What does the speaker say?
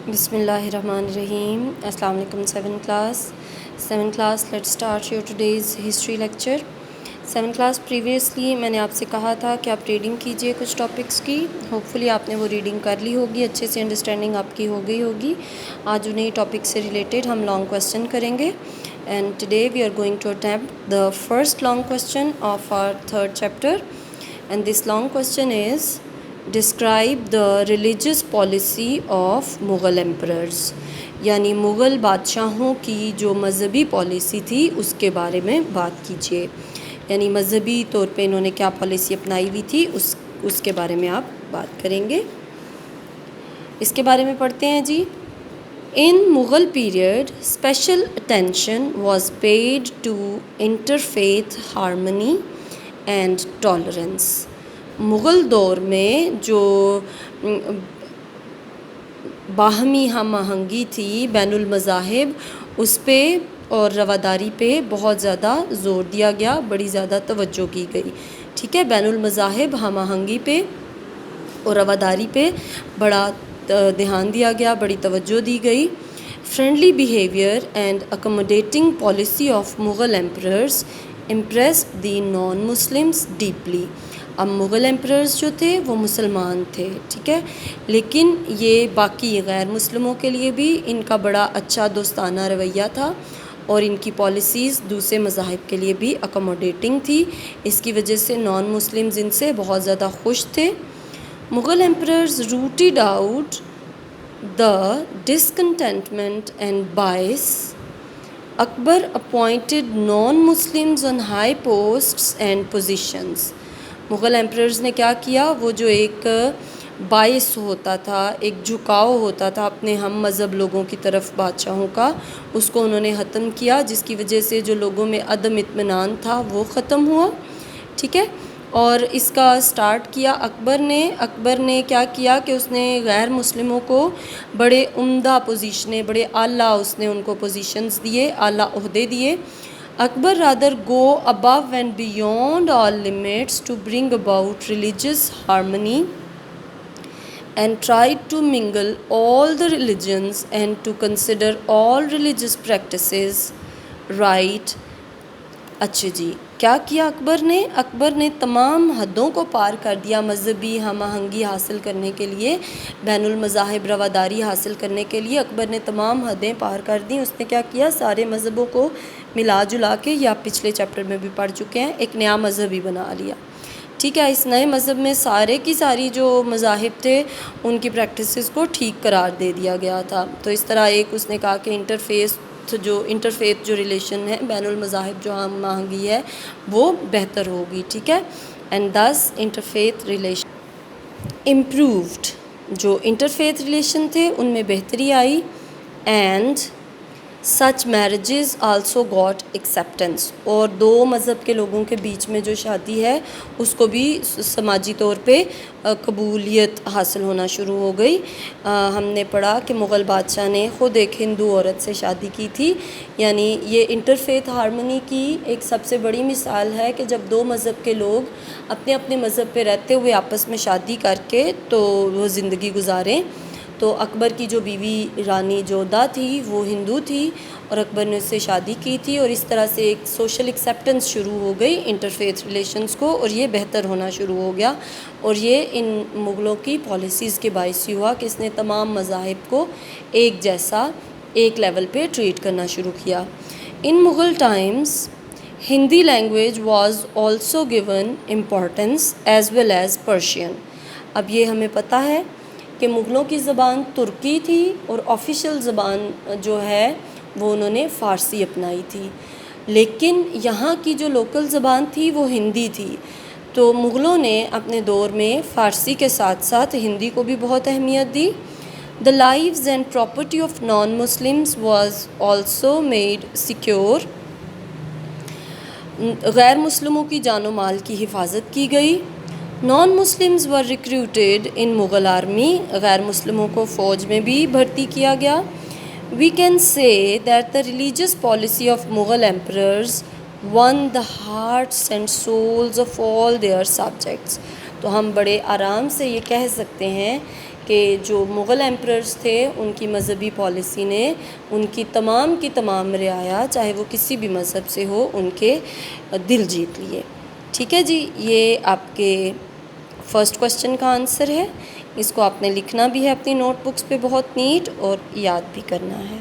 بسم اللہ الرحمن الرحیم. السلام علیکم. 7 class let's start your today's history lecture. 7 class previously میں نے آپ سے کہا تھا کہ آپ ریڈنگ کیجئے کچھ ٹاپکس کی. ہوپ فلی آپ نے وہ ریڈنگ کر لی ہوگی, اچھے سے انڈرسٹینڈنگ آپ کی ہو گئی ہوگی. آج انہیں ٹاپک سے ریلیٹڈ ہم لانگ کویسچن کریں گے. And today we are going to attempt the first long question of our third chapter. And this long question is describe the religious policy of Mughal emperors, یعنی مغل بادشاہوں کی جو مذہبی پالیسی تھی اس کے بارے میں بات کیجیے. یعنی مذہبی طور پہ انہوں نے کیا پالیسی اپنائی ہوئی تھی اس کے بارے میں آپ بات کریں گے. اس کے بارے میں پڑھتے ہیں جی. In Mughal period special attention was paid to interfaith harmony and tolerance. Mughal دور میں جو باہمی ہم آہنگی تھی بین المذاہب, اس پہ اور رواداری پہ بہت زیادہ زور دیا گیا, بڑی زیادہ توجہ کی گئی. ٹھیک ہے, بین المذاہب ہم آہنگی پہ اور رواداری پہ بڑا دھیان دیا گیا, بڑی توجہ دی گئی. Friendly behaviour and accommodating policy of Mughal emperors impressed the non Muslims deeply. اب مغل ایمپررز جو تھے وہ مسلمان تھے, ٹھیک ہے, لیکن یہ باقی غیر مسلموں کے لیے بھی ان کا بڑا اچھا دوستانہ رویہ تھا, اور ان کی پالیسیز دوسرے مذاہب کے لیے بھی اکوموڈیٹنگ تھی. اس کی وجہ سے نان مسلمز ان سے بہت زیادہ خوش تھے. Mughal emperors rooted out the discontentment and bias. Akbar appointed non Muslims on high posts and positions. Mughal emperors نے کیا کیا, وہ جو ایک باعث ہوتا تھا, ایک جھکاؤ ہوتا تھا اپنے ہم مذہب لوگوں کی طرف بادشاہوں کا, اس کو انہوں نے ختم کیا, جس کی وجہ سے جو لوگوں میں عدم اطمینان تھا وہ ختم ہوا. ٹھیک ہے, اور اس کا سٹارٹ کیا اکبر نے کیا کیا کہ اس نے غیر مسلموں کو بڑے عمدہ پوزیشنیں, بڑے اعلیٰ اس نے ان کو پوزیشنز دیے, اعلیٰ عہدے دیے. Akbar rather go above and beyond all limits to bring about religious harmony and tried to mingle all the religions and to consider all religious practices right. اچھا جی, کیا کیا اکبر نے تمام حدوں کو پار کر دیا مذہبی ہم آہنگی حاصل کرنے کے لیے, بین المذاہب رواداری حاصل کرنے کے لیے اکبر نے تمام حدیں پار کر دیں. اس نے کیا کیا, سارے مذہبوں کو ملا جلا کے, یہ آپ پچھلے چیپٹر میں بھی پڑھ چکے ہیں, ایک نیا مذہب ہی بنا لیا. ٹھیک ہے, اس نئے مذہب میں سارے کی ساری جو مذاہب تھے ان کی پریکٹسز کو ٹھیک قرار دے دیا گیا تھا. تو اس طرح ایک اس نے کہا کہ انٹرفیتھ جو ریلیشن ہے, بین المذاہب جو ہم آہنگی ہے وہ بہتر ہوگی. ٹھیک ہے, and this interfaith relation improved. جو انٹرفیتھ ریلیشن تھے ان میں بہتری آئی. And such marriages also got acceptance. اور دو مذہب کے لوگوں کے بیچ میں جو شادی ہے اس کو بھی سماجی طور پہ قبولیت حاصل ہونا شروع ہو گئی. ہم نے پڑھا کہ مغل بادشاہ نے خود ایک ہندو عورت سے شادی کی تھی. یعنی یہ انٹرفیتھ ہارمنی کی ایک سب سے بڑی مثال ہے کہ جب دو مذہب کے لوگ اپنے اپنے مذہب پہ رہتے ہوئے آپس میں شادی کر کے تو وہ زندگی گزاریں. تو اکبر کی جو بیوی رانی جودھا تھی وہ ہندو تھی, اور اکبر نے اس سے شادی کی تھی, اور اس طرح سے ایک سوشل ایکسیپٹنس شروع ہو گئی انٹرفیتھ ریلیشنز کو, اور یہ بہتر ہونا شروع ہو گیا. اور یہ ان مغلوں کی پالیسیز کے باعث ہی ہوا کہ اس نے تمام مذاہب کو ایک جیسا, ایک لیول پہ ٹریٹ کرنا شروع کیا. In Mughal times Hindi language was also given importance as well as Persian. اب یہ ہمیں پتہ ہے کہ مغلوں کی زبان ترکی تھی, اور آفیشیل زبان جو ہے وہ انہوں نے فارسی اپنائی تھی, لیکن یہاں کی جو لوکل زبان تھی وہ ہندی تھی. تو مغلوں نے اپنے دور میں فارسی کے ساتھ ساتھ ہندی کو بھی بہت اہمیت دی. The lives and property of non-Muslims was also made secure. غیر مسلموں کی جان و مال کی حفاظت کی گئی. Non Muslims were recruited in Mughal army. غیر مسلموں کو فوج میں بھی بھرتی کیا گیا. We can say that the religious policy of Mughal emperors won the hearts and souls of all their subjects. تو ہم بڑے آرام سے یہ کہہ سکتے ہیں کہ جو مغل ایمپررز تھے ان کی مذہبی پالیسی نے ان کی تمام رعایا چاہے وہ کسی بھی مذہب سے ہو ان کے دل جیت لیے. ٹھیک ہے جی، یہ آپ کے فرسٹ کوسچن کا آنسر ہے. اس کو آپ نے لکھنا بھی ہے اپنی نوٹ بکس پہ بہت نیٹ اور یاد بھی کرنا ہے.